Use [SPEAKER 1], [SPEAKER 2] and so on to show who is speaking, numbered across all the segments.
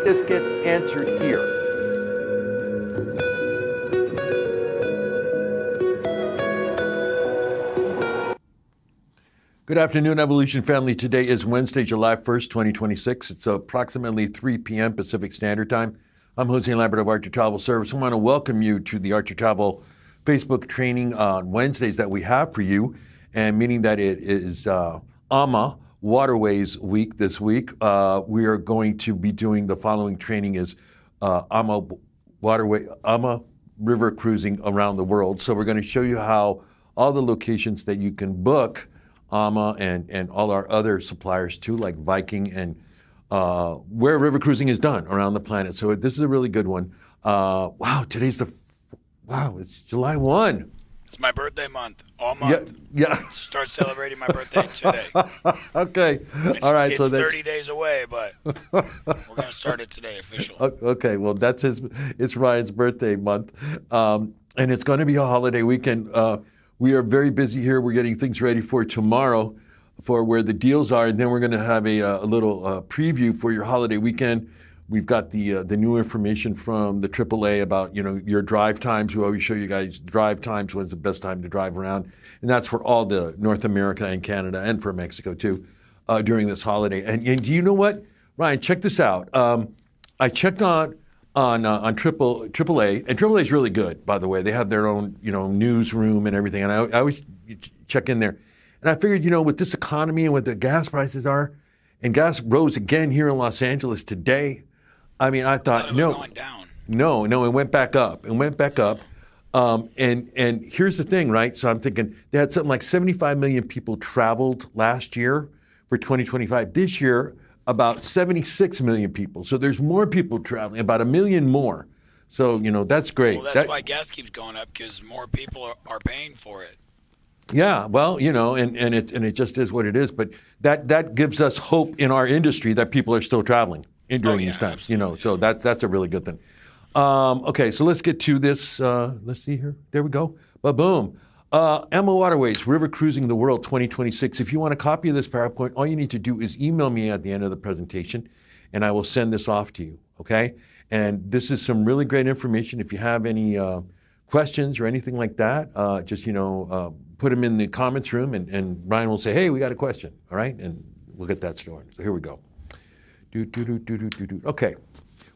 [SPEAKER 1] this gets answered here. Good afternoon, Evolution family. Today is Wednesday, July 1st, 2026. It's approximately 3 p.m. Pacific Standard Time. I'm Jose Lambert of Archer Travel Service. I want to welcome you to the Archer Travel Facebook training on Wednesdays that we have for you, and meaning that it is AMA Waterways Week this week. We are going to be doing the following training is AMA River Cruising Around the World. So we're going to show you how all the locations that you can book AMA and all our other suppliers too, like Viking, and where river cruising is done around the planet. So this is a really good one. Wow, it's July 1.
[SPEAKER 2] It's my birthday month, all month.
[SPEAKER 1] Yeah.
[SPEAKER 2] Start celebrating my birthday today.
[SPEAKER 1] Okay. All right.
[SPEAKER 2] It's 30 days away, but we're going to start it today officially.
[SPEAKER 1] Okay. Well, it's Ryan's birthday month. And it's going to be a holiday weekend. We are very busy here. We're getting things ready for tomorrow for where the deals are. And then we're going to have a little preview for your holiday weekend. We've got the new information from the AAA about, your drive times. We always show you guys drive times, when's the best time to drive around. And that's for all the North America and Canada and for Mexico too during this holiday. And do you know what, Ryan, check this out. I checked on AAA, and AAA is really good, by the way. They have their own, newsroom and everything. And I always check in there. And I figured, with this economy and what the gas prices are, and gas rose again here in Los Angeles today. I mean, I thought,
[SPEAKER 2] it was going down.
[SPEAKER 1] No, it went back up. And here's the thing, right? So I'm thinking they had something like 75 million people traveled last year for 2025. This year, about 76 million people. So there's more people traveling, about 1 million more. So, that's great.
[SPEAKER 2] Well, that's why gas keeps going up, because more people are paying for it.
[SPEAKER 1] Yeah, well, and it just is what it is. But that gives us hope in our industry that people are still traveling during these times.
[SPEAKER 2] Absolutely.
[SPEAKER 1] So that's a really good thing. Okay, so let's get to this. Let's see here. There we go. Ba-boom. AMA Waterways, River Cruising the World 2026. If you want a copy of this PowerPoint, all you need to do is email me at the end of the presentation, and I will send this off to you, okay? And this is some really great information. If you have any questions or anything like that, just, put them in the comments room, and Ryan will say, hey, we got a question, all right? And we'll get that started. So here we go. Okay,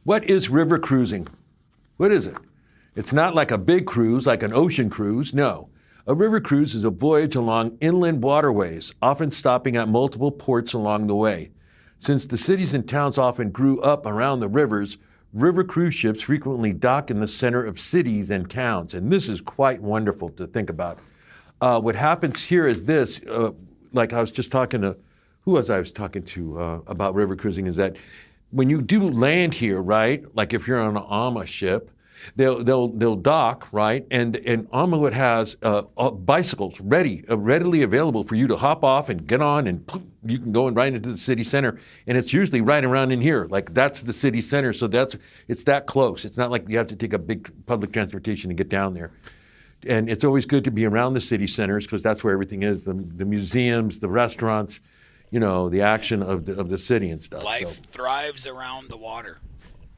[SPEAKER 1] what is river cruising? What is it? It's not like a big cruise, like an ocean cruise, no. A river cruise is a voyage along inland waterways, often stopping at multiple ports along the way. Since the cities and towns often grew up around the rivers, river cruise ships frequently dock in the center of cities and towns, and this is quite wonderful to think about. What happens here is this, like I was just talking to, who was I was talking to about river cruising, is that when you do land here, right, like if you're on an AMA ship, they'll dock, right, and AMA has bicycles readily available for you to hop off and get on, and you can go right into the city center, and it's usually right around in here, like that's the city center, so it's that close. It's not like you have to take a big public transportation to get down there. And it's always good to be around the city centers because that's where everything is, the museums, the restaurants, the action of the city and stuff.
[SPEAKER 2] Life thrives around the water.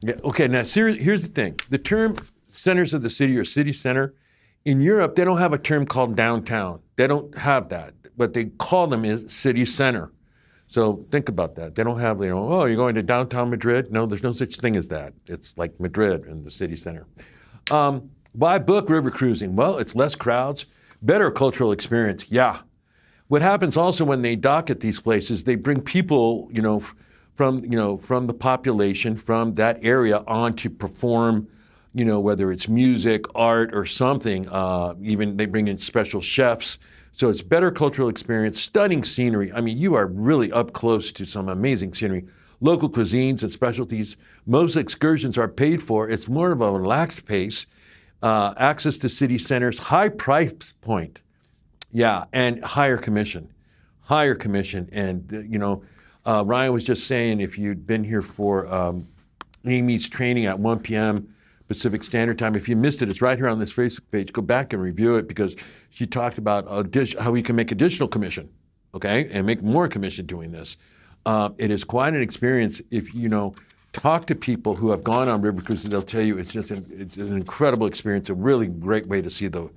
[SPEAKER 1] Yeah. Okay. Now, here's the thing. The term centers of the city or city center, in Europe, they don't have a term called downtown. They don't have that. What they call them is city center. So think about that. They don't have, oh, you're going to downtown Madrid? No, there's no such thing as that. It's like Madrid in the city center. Why book river cruising? Well, it's less crowds, better cultural experience. Yeah. What happens also when they dock at these places, they bring people, from the population from that area on to perform, whether it's music, art, or something. Even they bring in special chefs. So it's better cultural experience, stunning scenery. I mean, you are really up close to some amazing scenery. Local cuisines and specialties. Most excursions are paid for. It's more of a relaxed pace. Access to city centers, high price point. Yeah, and higher commission. And, Ryan was just saying if you'd been here for Amy's training at 1 p.m. Pacific Standard Time, if you missed it, it's right here on this Facebook page. Go back and review it because she talked about how we can make additional commission, okay, and make more commission doing this. It is quite an experience if, talk to people who have gone on river cruises. They'll tell you it's an incredible experience, a really great way to see the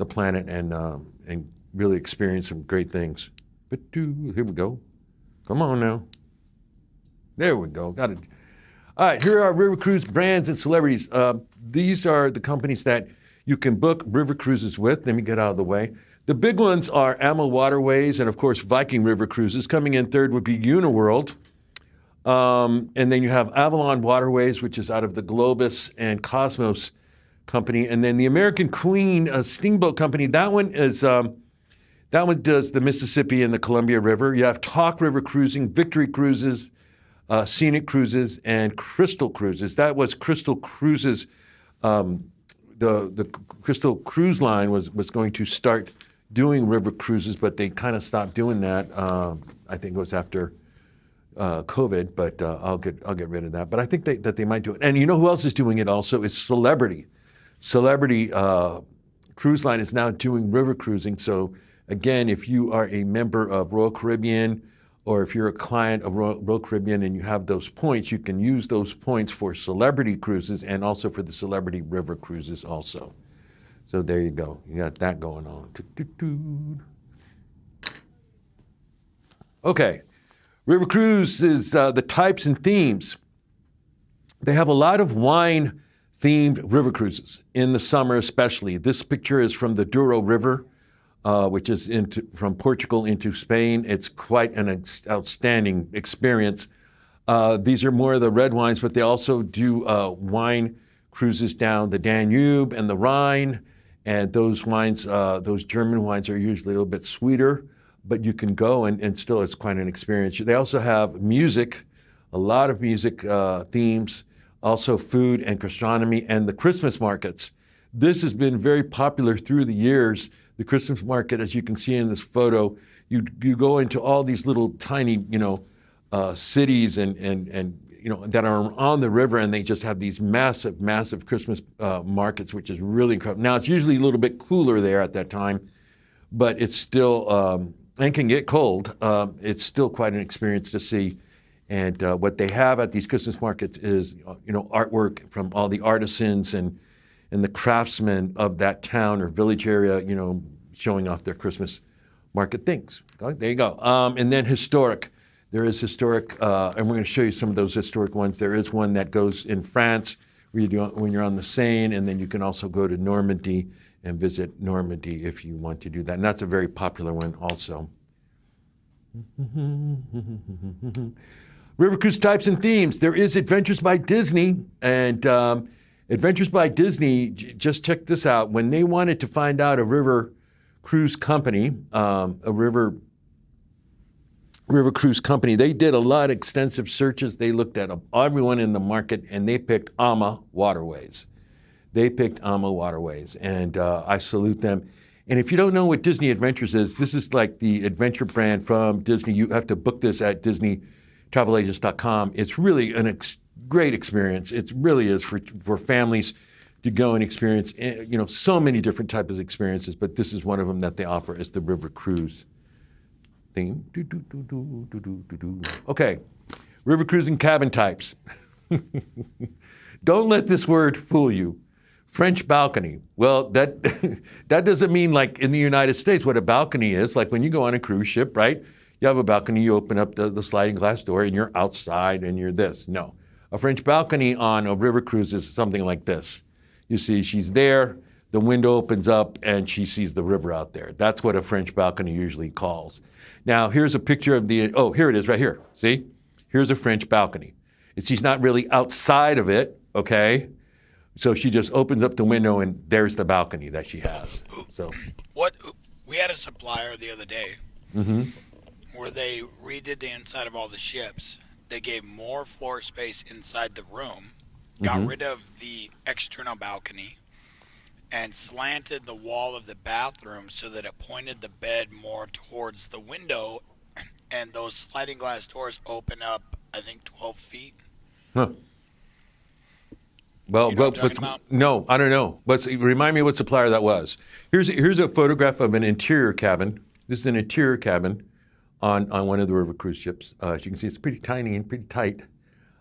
[SPEAKER 1] planet and really experience some great things. But here we go. Come on now. There we go. Got it. All right, here are river cruise brands and celebrities. These are the companies that you can book river cruises with. Let me get out of the way. The big ones are AMA Waterways and, of course, Viking River Cruises. Coming in third would be Uniworld. And then you have Avalon Waterways, which is out of the Globus and Cosmos company. And then the American Queen Steamboat Company, that one does the Mississippi and the Columbia River. You have Talk River Cruising, Victory Cruises, Scenic Cruises, and Crystal Cruises. That was Crystal Cruises. The Crystal Cruise Line was going to start doing river cruises, but they kind of stopped doing that. I think it was after COVID, but I'll get rid of that. But I think that they might do it. And you know who else is doing it also is Celebrity. Celebrity Cruise Line is now doing river cruising. So again, if you are a member of Royal Caribbean or if you're a client of Royal Caribbean and you have those points, you can use those points for Celebrity Cruises and also for the Celebrity River Cruises also. So there you go. You got that going on. Okay. River Cruise is the types and themes. They have a lot of wine-themed river cruises in the summer especially. This picture is from the Douro River, which is from Portugal into Spain. It's quite an outstanding experience. These are more of the red wines, but they also do wine cruises down the Danube and the Rhine. And those wines, those German wines are usually a little bit sweeter, but you can go and still it's quite an experience. They also have music, a lot of music themes, also food and gastronomy and the Christmas markets. This has been very popular through the years. The Christmas market, as you can see in this photo, you go into all these little tiny, cities and that are on the river, and they just have these massive, massive Christmas markets, which is really incredible. Now, it's usually a little bit cooler there at that time, but it's still, and can get cold. It's still quite an experience to see. And what they have at these Christmas markets is, artwork from all the artisans and the craftsmen of that town or village area, showing off their Christmas market things. There you go. And then historic. There is historic, and we're going to show you some of those historic ones. There is one that goes in France when you're on the Seine, and then you can also go to Normandy and visit Normandy if you want to do that. And that's a very popular one also. River cruise types and themes. There is Adventures by Disney, and Adventures by Disney, just check this out. When they wanted to find out a river cruise company, river cruise company, they did a lot of extensive searches. They looked at everyone in the market, and they picked AMA Waterways. They picked AMA Waterways, and I salute them. And if you don't know what Disney Adventures is, this is like the adventure brand from Disney. You have to book this at DisneyTravelAgents.com. It's really great experience. It really is for families to go and experience, so many different types of experiences, but this is one of them that they offer as the river cruise theme. Okay, river cruising cabin types. Don't let this word fool you. French balcony. Well, that doesn't mean like in the United States what a balcony is. Like when you go on a cruise ship, right? You have a balcony, you open up the sliding glass door and you're outside and you're this. No. A French balcony on a river cruise is something like this. You see, she's there, the window opens up and she sees the river out there. That's what a French balcony usually calls. Now, here's a picture of here it is right here. See? Here's a French balcony. She's not really outside of it, okay? So she just opens up the window and there's the balcony that she has. So
[SPEAKER 2] we had a supplier the other day where they redid the inside of all the ships. They gave more floor space inside the room, got rid of the external balcony, and slanted the wall of the bathroom so that it pointed the bed more towards the window, and those sliding glass doors open up, I think, 12 feet.
[SPEAKER 1] Huh. Well, no, I don't know. Remind me what supplier that was. Here's a photograph of an interior cabin. This is an interior cabin on one of the river cruise ships. As you can see, it's pretty tiny and pretty tight.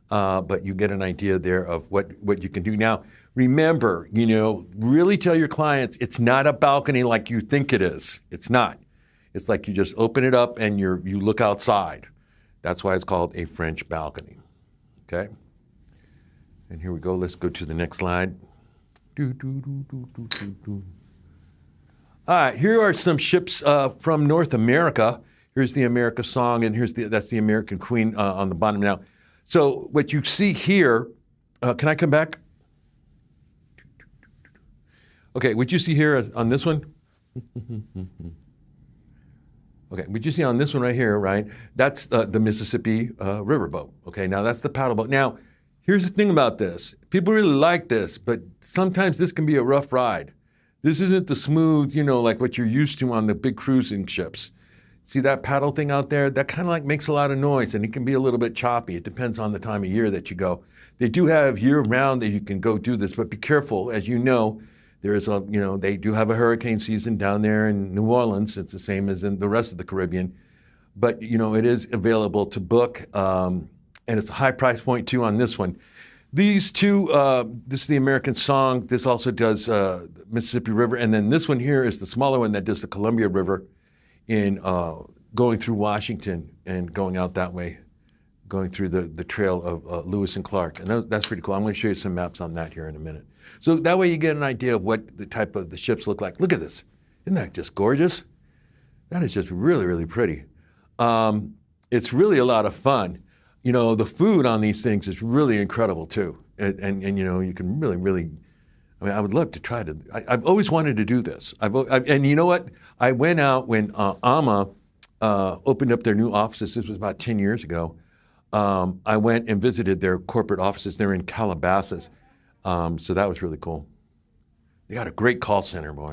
[SPEAKER 1] but you get an idea there of what you can do. Now, remember, you know, really tell your clients it's not a balcony like you think it is. It's not. It's like you just open it up and you look outside. That's why it's called a French balcony. Okay? And here we go. Let's go to the next slide. All right, here are some ships from North America. Here's the America Song, and that's the American Queen on the bottom now. So what you see here, can I come back? Okay, what you see here on this one? Okay, what you see on this one right here, right? That's the Mississippi riverboat. Okay, now that's the paddle boat. Now, here's the thing about this. People really like this, but sometimes this can be a rough ride. This isn't the smooth, you know, like what you're used to on the big cruising ships. See that paddle thing out there? That kind of like makes a lot of noise, and it can be a little bit choppy. It depends on the time of year that you go. They do have year-round that you can go do this, but be careful. As you know, there is a, you know, they do have a hurricane season down there in New Orleans. It's the same as in the rest of the Caribbean. But, you know, it is available to book, and it's a high price point, too, on this one. These two, this is the American Song. This also does Mississippi River. And then this one here is the smaller one that does the Columbia River in going through Washington and going out that way, going through the trail of Lewis and Clark. And that's pretty cool. I'm going to show you some maps on that here in a minute. So that way you get an idea of what the type of the ships look like. Look at this. Isn't that just gorgeous? That is just really, really pretty. It's really a lot of fun. You know, the food on these things is really incredible too. And you know, you can really, really, I mean, I would love to try to, I've always wanted to do this. And you know what? I went out when AMA opened up their new offices. This was about 10 years ago. I went and visited their corporate offices. They're in Calabasas. So that was really cool. They got a great call center, boy.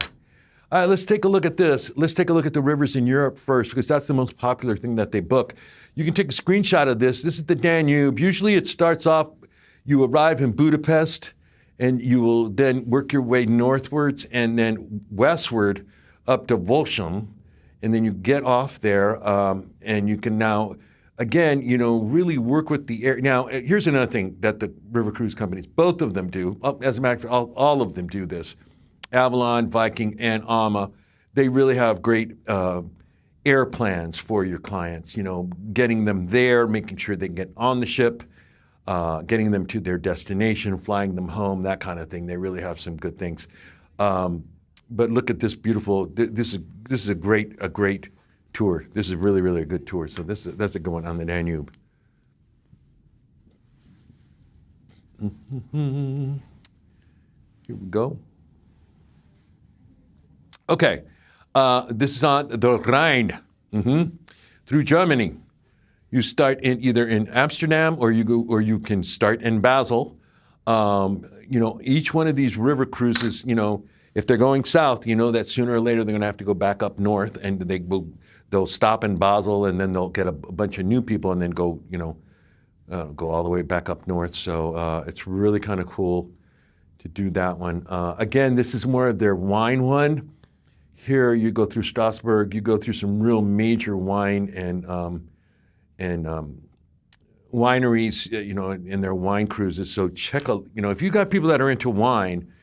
[SPEAKER 1] All right, let's take a look at this. Let's take a look at the rivers in Europe first, because that's the most popular thing that they book. You can take a screenshot of this. This is the Danube. Usually it starts off, you arrive in Budapest, and you will then work your way northwards and then westward up to Volsum, and then you get off there, and you can now, again, you know, really work with the air. Now, here's another thing that the river cruise companies, both of them do. As a matter of fact, all of them do this. Avalon, Viking, and AMA, they really have great air plans for your clients, you know, getting them there, making sure they can get on the ship, getting them to their destination, flying them home, that kind of thing. They really have some good things. But look at this beautiful, this is a great tour. This is really, really a good tour. So that's a good one on the Danube. Here we go. Okay, this is on the Rhine, through Germany. You start either in Amsterdam or you can start in Basel. You know, each one of these river cruises, you know, if they're going south, you know that sooner or later they're going to have to go back up north, and they'll stop in Basel, and then they'll get a bunch of new people, and then go, you know, go all the way back up north. So it's really kind of cool to do that one. Again, this is more of their wine one. Here you go through Strasbourg, you go through some real major wine and wineries, you know, in their wine cruises. So you know, if you got people that are into wine,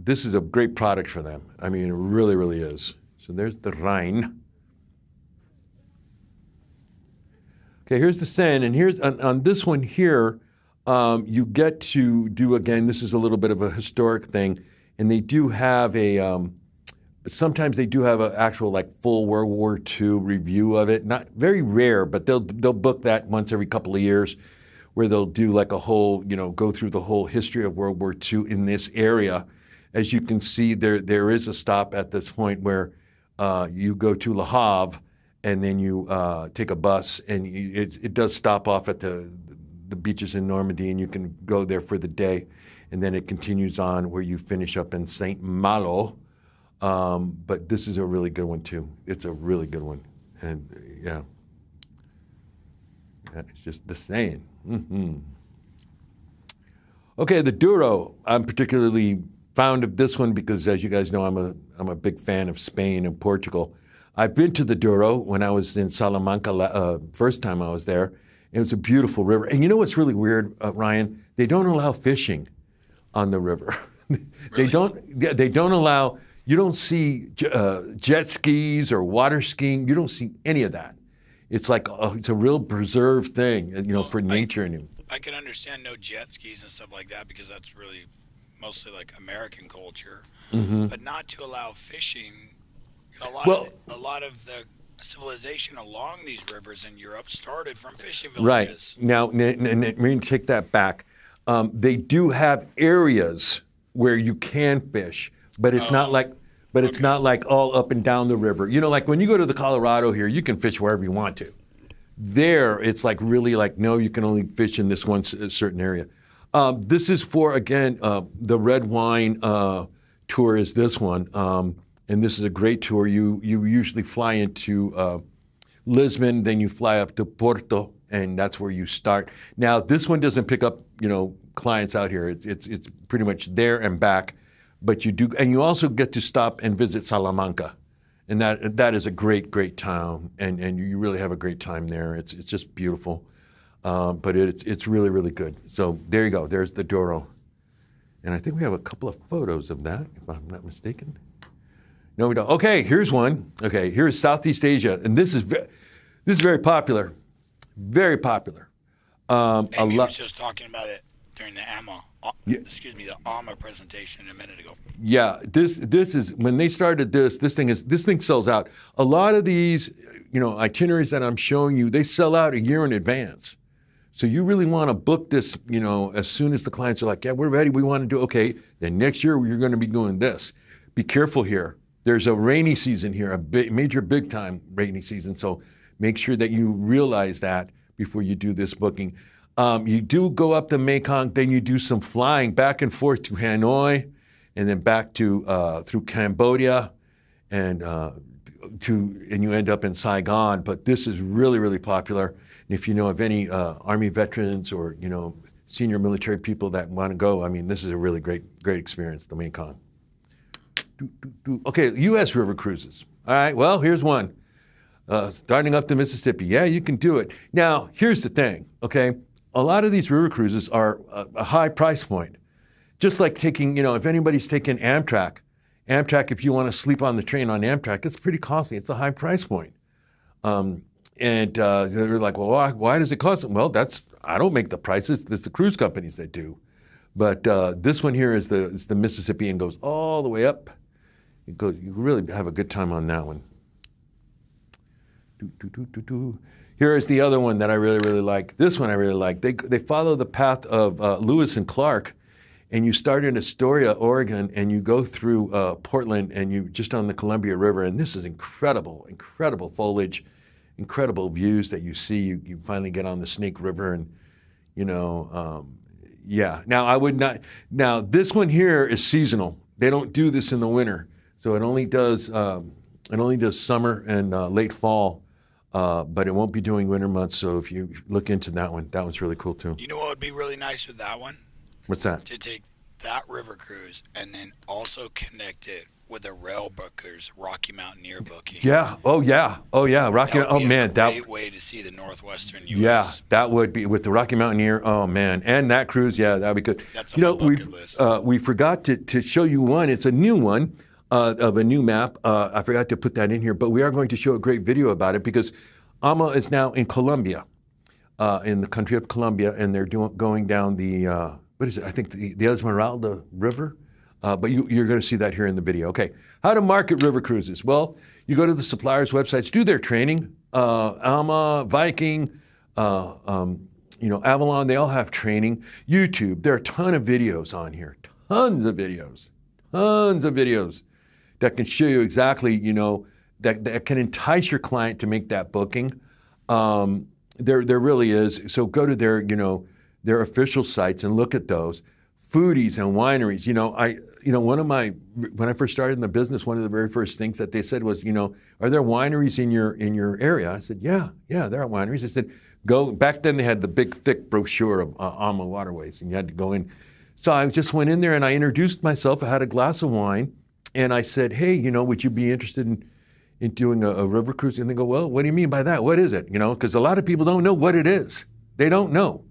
[SPEAKER 1] this is a great product for them. I mean, it really, really is. So there's the Rhine. Okay, here's the Seine, and here's on this one here, you get to do, again, this is a little bit of a historic thing, and they do have sometimes they do have an actual like full World War II review of it. Not very rare, but they'll book that once every couple of years, where they'll do like a whole, you know, go through the whole history of World War II in this area. As you can see, there is a stop at this point where you go to Le Havre, and then you take a bus, and it does stop off at the beaches in Normandy, and you can go there for the day, and then it continues on where you finish up in Saint Malo. But this is a really good one too. It's a really good one, and yeah, that's just the saying. Okay, the Douro. I'm particularly fond of this one because, as you guys know, I'm a big fan of Spain and Portugal. I've been to the Douro when I was in Salamanca first time I was there, It was a beautiful river. And you know what's really weird, Ryan? They don't allow fishing on the river. They don't allow, you don't see jet skis or water skiing. You don't see any of that. It's like, it's a real preserved thing, you know, for nature.
[SPEAKER 2] I can understand no jet skis and stuff like that because that's really mostly like American culture. But not to allow fishing, a lot of the civilization along these rivers in Europe started from fishing villages.
[SPEAKER 1] Right. Now, let me take that back. They do have areas where you can fish, but it's not like it's not like all up and down the river. You know, like when you go to the Colorado here, you can fish wherever you want to. There, it's like really like, no, you can only fish in this one certain area. This is for, again, the red wine tour is this one. And this is a great tour. You usually fly into Lisbon, then you fly up to Porto, and that's where you start. Now, this one doesn't pick up, you know, clients out here. It's pretty much there and back, but you do, and you also get to stop and visit Salamanca, and that is a great town, and you really have a great time there. It's just beautiful, but it's really good. So there you go. There's the Douro, and I think we have a couple of photos of that, if I'm not mistaken. No, we don't. Okay, here's one. Okay, here's Southeast Asia, and this is very popular, very popular.
[SPEAKER 2] Amy was just talking about it during the the AMA presentation a minute ago.
[SPEAKER 1] Yeah, this is when they started this thing sells out. A lot of these, you know, itineraries that I'm showing you, they sell out a year in advance. So you really want to book this, you know, as soon as the clients are like, yeah, we're ready, we want to do, okay, then next year you're going to be doing this. Be careful here. There's a rainy season here, a major big time rainy season. So make sure that you realize that before you do this booking. You do go up the Mekong, then you do some flying back and forth to Hanoi, and then back to through Cambodia, and you end up in Saigon. But this is really popular. And if you know of any Army veterans or, you know, senior military people that want to go, I mean, this is a really great experience, the Mekong. Okay, U.S. river cruises. All right, well, here's one. Starting up the Mississippi. Yeah, you can do it. Now, here's the thing, okay? A lot of these river cruises are a high price point. Just like taking, you know, if anybody's taking Amtrak, if you want to sleep on the train on Amtrak, it's pretty costly. It's a high price point. And they're like, well, why does it cost? Well, I don't make the prices. It's the cruise companies that do. But this one here is the Mississippi and goes all the way up. You really have a good time on that one. Here is the other one that I really like. This one I really like. They follow the path of Lewis and Clark, and you start in Astoria, Oregon, and you go through Portland, and you just on the Columbia River, and this is incredible foliage, incredible views that you see. You finally get on the Snake River, and you know, yeah. Now I would not. Now this one here is seasonal. They don't do this in the winter, so it only does summer and late fall. But it won't be doing winter months, so if you look into that one's really cool too.
[SPEAKER 2] You know what would be really nice with that one?
[SPEAKER 1] What's that?
[SPEAKER 2] To take that river cruise and then also connect it with a rail booker's Rocky Mountaineer booking.
[SPEAKER 1] Yeah. Oh yeah. Rocky. Oh man,
[SPEAKER 2] that would be a great way to see the northwestern U.S.
[SPEAKER 1] Yeah, that would be with the Rocky Mountaineer. Oh man, and that cruise. Yeah, that'd be good.
[SPEAKER 2] That's on my bucket list.
[SPEAKER 1] We forgot to show you one. It's a new one. Of a new map. I forgot to put that in here, but we are going to show a great video about it because AMA is now in Colombia, in the country of Colombia, and they're going down the, what is it? I think the Esmeralda River, but you're going to see that here in the video. Okay, how to market river cruises. Well, you go to the suppliers' websites, do their training. AMA, Viking, you know, Avalon, they all have training. YouTube, there are a ton of videos on here, tons of videos that can show you exactly, you know, that can entice your client to make that booking. There really is. So go to their, you know, their official sites and look at those. Foodies and wineries. You know, when I first started in the business, one of the very first things that they said was, you know, are there wineries in your area? I said, yeah, there are wineries. They said, go. Back then they had the big thick brochure of AMA waterways, and you had to go in. So I just went in there and I introduced myself. I had a glass of wine. And I said, hey, you know, would you be interested in doing a river cruise? And they go, well, what do you mean by that? What is it? You know, because a lot of people don't know what it is. They don't know.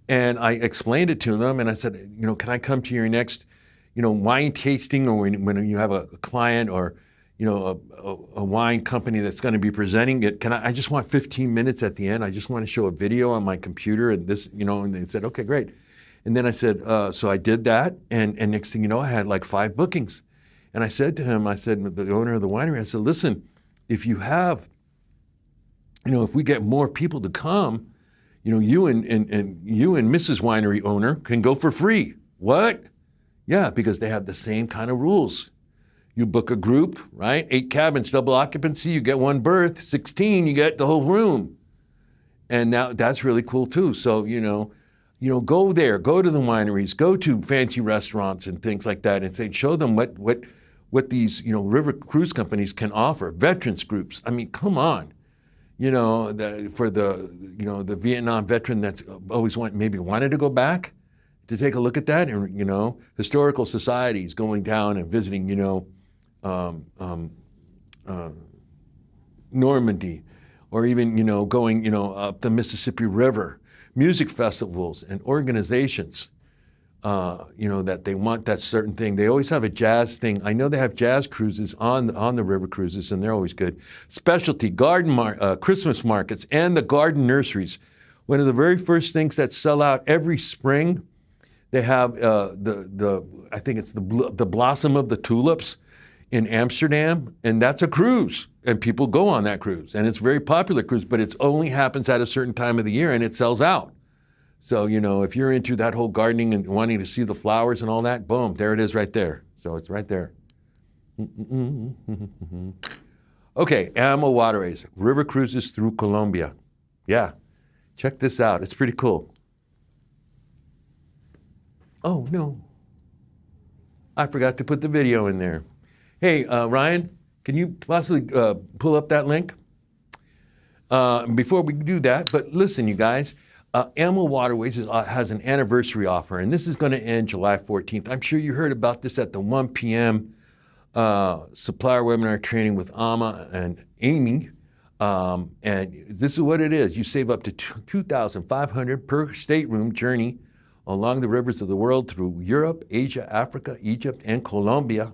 [SPEAKER 1] And I explained it to them, and I said, can I come to your next, wine tasting, or when you have a client or, a wine company that's going to be presenting it? I just want 15 minutes at the end. I just want to show a video on my computer and this, and they said, okay, great. And then I said, so I did that, and next thing you know, I had like 5 bookings. And I said to him, the owner of the winery, I said, listen, if you have, if we get more people to come, you and Mrs. Winery owner can go for free. What? Yeah, because they have the same kind of rules. You book a group, right? 8 cabins, double occupancy, you get 1 berth. 16, you get the whole room. And now that's really cool too. So, go there, go to the wineries, go to fancy restaurants and things like that, and show them what these, river cruise companies can offer. Veterans groups. I mean, come on. For the Vietnam veteran that's always wanted to go back, to take a look at that, and historical societies going down and visiting, Normandy, or even going up the Mississippi River, music festivals and organizations, that they want that certain thing. They always have a jazz thing. I know they have jazz cruises on the river cruises, and they're always good. Specialty garden Christmas markets and the garden nurseries. One of the very first things that sell out every spring, they have I think it's the blossom of the tulips in Amsterdam, and that's a cruise, and people go on that cruise, and it's a very popular cruise, but it only happens at a certain time of the year, and it sells out. So, if you're into that whole gardening and wanting to see the flowers and all that, boom, there it is right there. So it's right there. Okay, Ama Waterways, river cruises through Colombia. Yeah, check this out. It's pretty cool. Oh, no. I forgot to put the video in there. Hey, Ryan, can you possibly pull up that link? Before we do that, but listen, you guys, Ama Waterways has an anniversary offer, and this is going to end July 14th. I'm sure you heard about this at the 1 p.m. supplier webinar training with Ama and Amy. And this is what it is. You save up to $2,500 per stateroom journey along the rivers of the world through Europe, Asia, Africa, Egypt, and Colombia.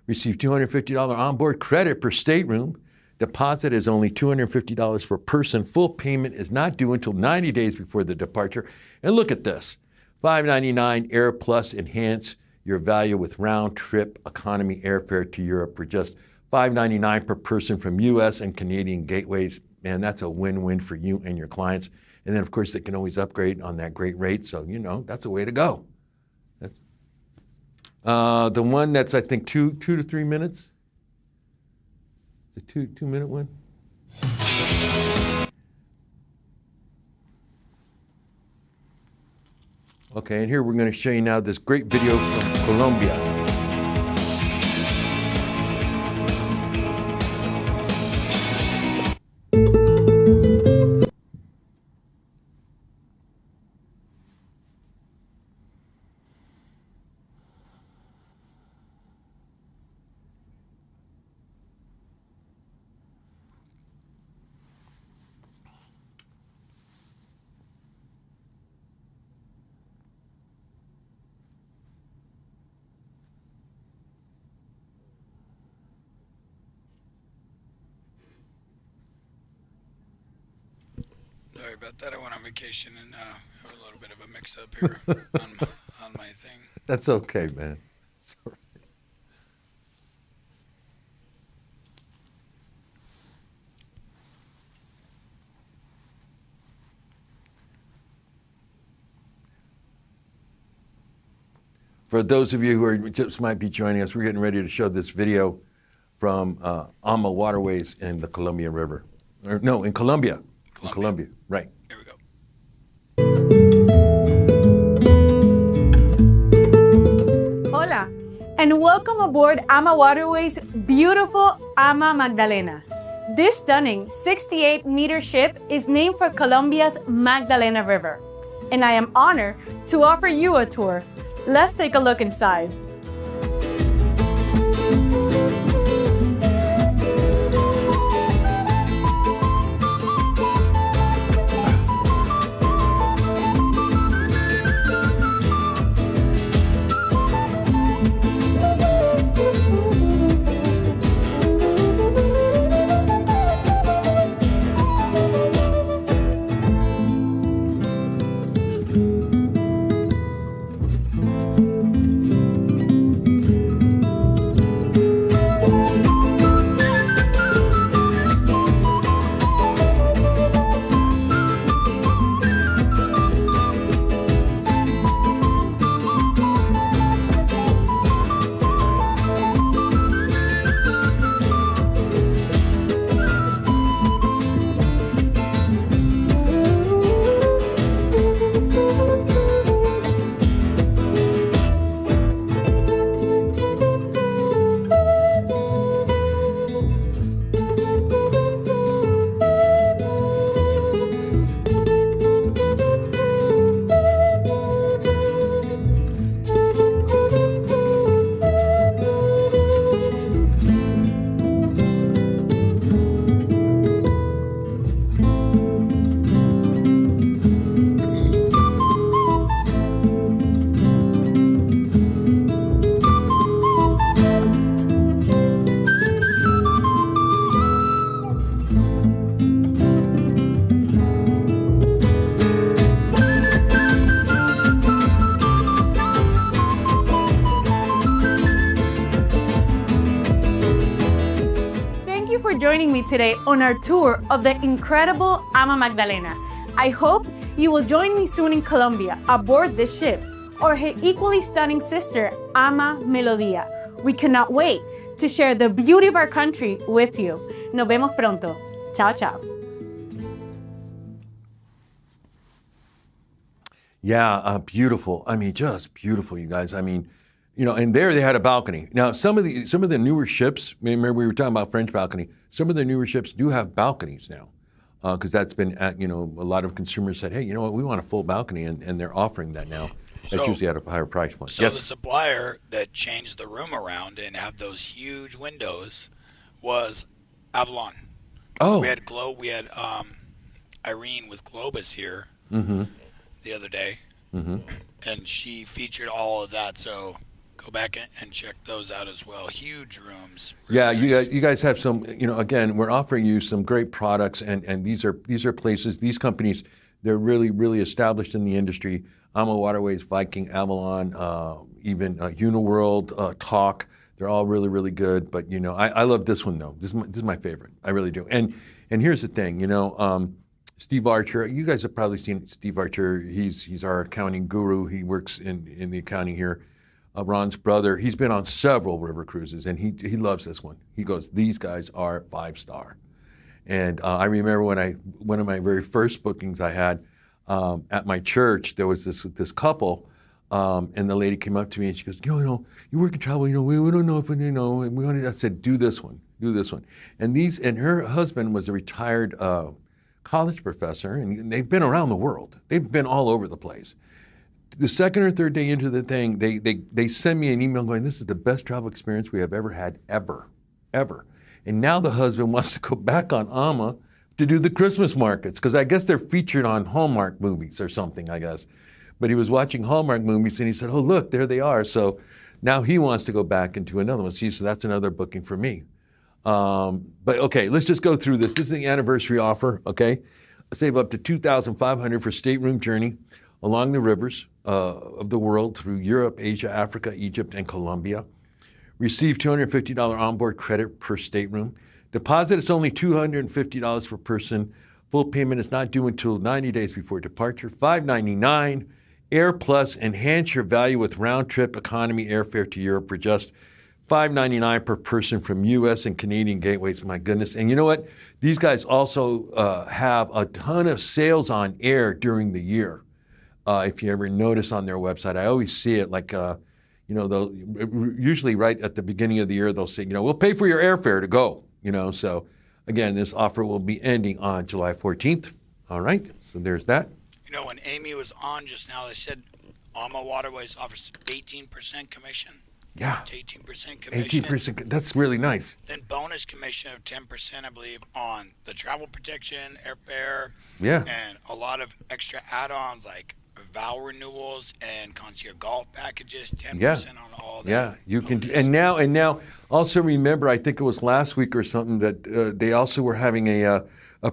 [SPEAKER 1] Receive $250 onboard credit per stateroom. Deposit is only $250 per person. Full payment is not due until 90 days before the departure. And look at this, $599 Air Plus enhance your value with round-trip economy airfare to Europe for just $599 per person from U.S. and Canadian gateways. Man, that's a win-win for you and your clients. And then, of course, they can always upgrade on that great rate. So, that's a way to go. The one that's, I think, 2 to 3 minutes. The 2-minute one. Okay, and here we're going to show you now this great video from Colombia.
[SPEAKER 2] Sorry about that. I went on vacation and have a little bit of a mix-up here on my thing.
[SPEAKER 1] That's okay, man. It's all right. For those of you who just might be joining us, we're getting ready to show this video from Ama Waterways in the Columbia River. In Colombia. In Colombia, right.
[SPEAKER 2] Here we go.
[SPEAKER 3] Hola, and welcome aboard Ama Waterways' beautiful Ama Magdalena. This stunning 68-meter ship is named for Colombia's Magdalena River, and I am honored to offer you a tour. Let's take a look inside. me today on our tour of the incredible Ama Magdalena. I hope you will join me soon in Colombia aboard this ship, or her equally stunning sister, Ama Melodia. We cannot wait to share the beauty of our country with you. Nos vemos pronto. Ciao, ciao.
[SPEAKER 1] Yeah, beautiful. I mean, just beautiful, you guys. I mean, you know, and there they had a balcony. Now, some of the newer ships, remember we were talking about French balcony, some of the newer ships do have balconies now, because that's been, you know, a lot of consumers said, hey, you know what, we want a full balcony, and they're offering that now. That's usually at a higher price point.
[SPEAKER 2] So yes. The supplier that changed the room around and had those huge windows was Avalon.
[SPEAKER 1] Oh.
[SPEAKER 2] We had Irene with Globus here the other day, and she featured all of that. So go back and check those out as well. Huge rooms.
[SPEAKER 1] Really nice. You guys have some, you know, again, we're offering you some great products, and these are places, these companies, they're really, really established in the industry. Ama Waterways, Viking, Avalon, even Uniworld, Talk. They're all really, really good. But, you know, I love this one, though. This is my favorite. I really do. And here's the thing, you know, Steve Archer, you guys have probably seen Steve Archer. He's our accounting guru. He works in the accounting here. Ron's brother, he's been on several river cruises, and he loves this one. He goes, these guys are 5-star. And I remember one of my very first bookings I had at my church, there was this couple, and the lady came up to me and she goes, you know, you work in travel, you know, we don't know if, you know, and we wanted, I said, do this one. And her husband was a retired college professor, and they've been around the world. They've been all over the place. The second or third day into the thing, they send me an email going, this is the best travel experience we have ever had, ever. And now the husband wants to go back on AMA to do the Christmas markets, because I guess they're featured on Hallmark movies or something, I guess. But he was watching Hallmark movies, and he said, oh, look, there they are. So now he wants to go back into another one. See, so that's another booking for me. But okay, let's just go through this. This is the anniversary offer, okay? Save up to $2,500 for stateroom journey along the rivers of the world through Europe, Asia, Africa, Egypt, and Colombia. Receive $250 onboard credit per stateroom. Deposit is only $250 per person. Full payment is not due until 90 days before departure. $599. Air Plus, enhance your value with round-trip economy airfare to Europe for just $599 per person from U.S. and Canadian gateways. My goodness. And you know what? These guys also have a ton of sales on air during the year. If you ever notice on their website, I always see it like, you know, they'll usually right at the beginning of the year, they'll say, you know, we'll pay for your airfare to go, you know. So again, this offer will be ending on July 14th. All right. So there's that.
[SPEAKER 2] You know, when Amy was on just now, they said AMA Waterways offers 18% commission.
[SPEAKER 1] Yeah.
[SPEAKER 2] 18% commission.
[SPEAKER 1] 18%. That's really nice.
[SPEAKER 2] Then bonus commission of 10%, I believe, on the travel protection, airfare.
[SPEAKER 1] Yeah.
[SPEAKER 2] And a lot of extra add-ons like vow renewals and concierge golf packages, 10% on all that.
[SPEAKER 1] Yeah, you can do, and now also remember, I think it was last week or something that they also were having a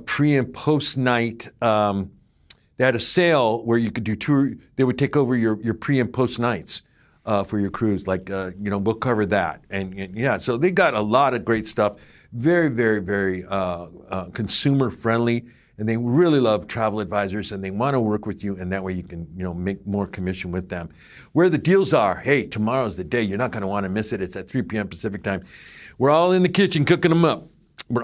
[SPEAKER 1] pre and post night. They had a sale where you could do tour. They would take over your pre and post nights for your cruise. Like you know, we'll cover that. And yeah, so they got a lot of great stuff. Very, very, very consumer friendly. And they really love travel advisors, and they want to work with you, and that way you can, you know, make more commission with them. Where the deals are, hey, tomorrow's the day. You're not going to want to miss it. It's at 3 p.m. Pacific time. We're all in the kitchen cooking them up. You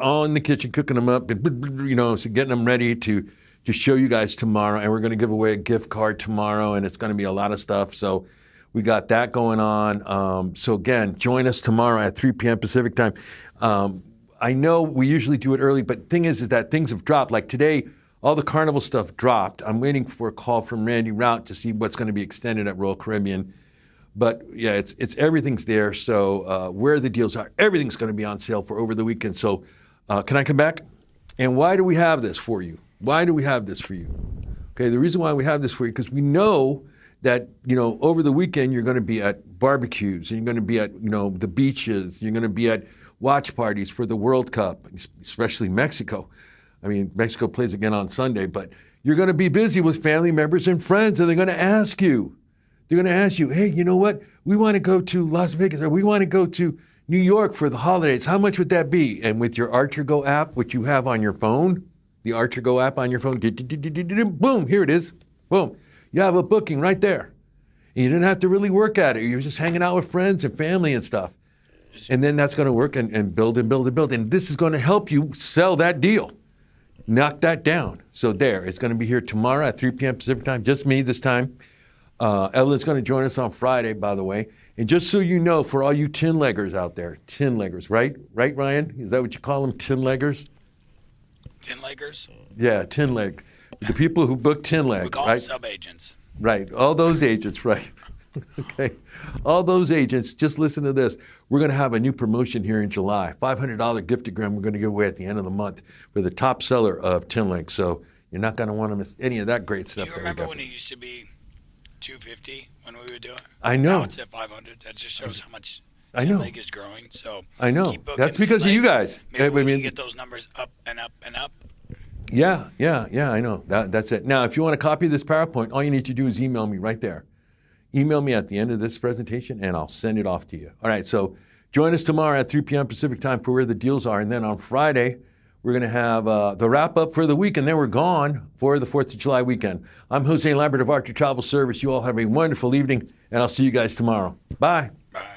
[SPEAKER 1] know, so getting them ready to show you guys tomorrow. And we're going to give away a gift card tomorrow, and it's going to be a lot of stuff. So we got that going on. So again, join us tomorrow at 3 p.m. Pacific time. I know we usually do it early, but thing is that things have dropped. Like today, all the Carnival stuff dropped. I'm waiting for a call from Randy Rout to see what's going to be extended at Royal Caribbean. But yeah, it's everything's there. So where the deals are, everything's going to be on sale for over the weekend. So can I come back? And why do we have this for you? Why do we have this for you? Okay, the reason why we have this for you, because we know that, you know, over the weekend you're going to be at barbecues, and you're going to be at, you know, the beaches, you're going to be at watch parties for the World Cup, especially Mexico. I mean, Mexico plays again on Sunday, but you're going to be busy with family members and friends, and they're going to ask you. They're going to ask you, hey, you know what? We want to go to Las Vegas, or we want to go to New York for the holidays, how much would that be? And with your ArcherGo app, which you have on your phone, the ArcherGo app on your phone, boom, here it is. Boom. You have a booking right there. And you didn't have to really work at it. You're just hanging out with friends and family and stuff. And then that's going to work and build and build and build. And this is going to help you sell that deal. Knock that down. So there, it's going to be here tomorrow at 3 p.m. Pacific time, just me this time. Evelyn's going to join us on Friday, by the way. And just so you know, for all you tin-leggers out there, tin-leggers, right? Right, Ryan? Is that what you call them, tin-leggers?
[SPEAKER 2] Tin-leggers?
[SPEAKER 1] Yeah, tin-leg. The people who book tin-leg,
[SPEAKER 2] We call
[SPEAKER 1] right?
[SPEAKER 2] them sub-agents.
[SPEAKER 1] Right, all those agents, right. Okay, all those agents, just listen to this. We're going to have a new promotion here in July. $500 giftogram we're going to give away at the end of the month for the top seller of tin-leg. So you're not going to want to miss any of that great
[SPEAKER 2] Do
[SPEAKER 1] stuff.
[SPEAKER 2] you remember when it used to be $250 when we would do it?
[SPEAKER 1] I know.
[SPEAKER 2] Now it's at $500. That just shows how much
[SPEAKER 1] I know.
[SPEAKER 2] tin-leg is growing. So
[SPEAKER 1] I know.
[SPEAKER 2] keep booking
[SPEAKER 1] That's because of you
[SPEAKER 2] tin-leg.
[SPEAKER 1] guys.
[SPEAKER 2] Maybe
[SPEAKER 1] I
[SPEAKER 2] we
[SPEAKER 1] mean-
[SPEAKER 2] can get those numbers up and up and up.
[SPEAKER 1] Yeah, I know. That's it. Now, if you want a copy of this PowerPoint, all you need to do is email me right there. Email me at the end of this presentation, and I'll send it off to you. All right, so join us tomorrow at 3 p.m. Pacific time for where the deals are. And then on Friday, we're going to have the wrap-up for the week, and then we're gone for the 4th of July weekend. I'm Jose Lambert of Archer Travel Service. You all have a wonderful evening, and I'll see you guys tomorrow. Bye.
[SPEAKER 2] Bye.